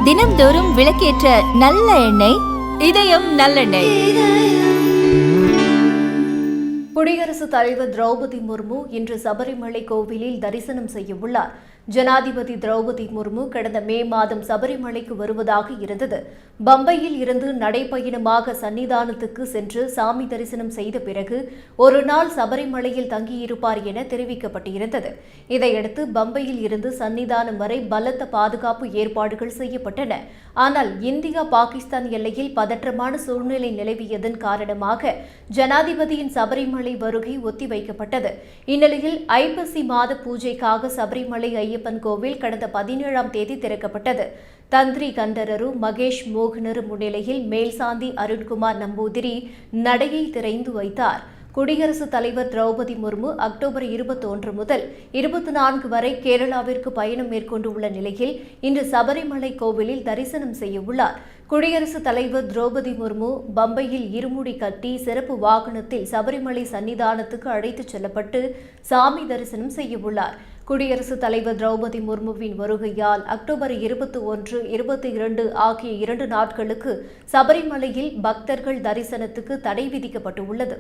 தினம்தோறும் விளக்கேற்ற நல்ல எண்ணெய் இதயம் நல்லெண்ணெய். குடியரசுத் தலைவர் திரௌபதி முர்மு இன்று சபரிமலை கோவிலில் தரிசனம் செய்ய உள்ளார். ஜனாதிபதி திரௌபதி முர்மு கடந்த மே மாதம் சபரிமலைக்கு வருவதாக இருந்தது. பம்பையில் இருந்து நடைபயணமாக சன்னிதானத்துக்கு சென்று சாமி தரிசனம் செய்த பிறகு ஒரு நாள் சபரிமலையில் தங்கியிருப்பார் என தெரிவிக்கப்பட்டிருந்தது. இதையடுத்து பம்பையில் இருந்து சன்னிதானம் வரை பலத்த பாதுகாப்பு ஏற்பாடுகள் செய்யப்பட்டன. ஆனால் இந்தியா பாகிஸ்தான் எல்லையில் பதற்றமான சூழ்நிலை நிலவியதன் காரணமாக ஜனாதிபதியின் சபரிமலை வருகை ஒத்திவைக்கப்பட்டது. இந்நிலையில் ஐப்பசி மாத பூஜைக்காக சபரிமலை ஐயப்பன் கோவில் கடந்த 17ஆம் தேதி திறக்கப்பட்டது. தந்திரி கண்டரரு மகேஷ் மோகனரு முன்னிலையில் மேல்சாந்தி அருண்குமார் நம்பூதிரி நடையை திறந்து வைத்தார். குடியரசுத் தலைவர் திரௌபதி முர்மு அக்டோபர் 21 முதல் 24 வரை கேரளாவிற்கு பயணம் மேற்கொண்டுள்ள நிலையில் இன்று சபரிமலை கோவிலில் தரிசனம் செய்ய உள்ளார். குடியரசுத் தலைவர் திரௌபதி முர்மு பம்பையில் இருமுடி கட்டி சிறப்பு வாகனத்தில் சபரிமலை சன்னிதானத்துக்கு அழைத்துச் செல்லப்பட்டு சாமி தரிசனம் செய்ய உள்ளார். குடியரசுத் தலைவர் திரௌபதி முர்முவின் வருகையால் அக்டோபர் 21, 22 ஆகிய 2 நாட்களுக்கு சபரிமலையில் பக்தர்கள் தரிசனத்துக்கு தடை விதிக்கப்பட்டுள்ளது.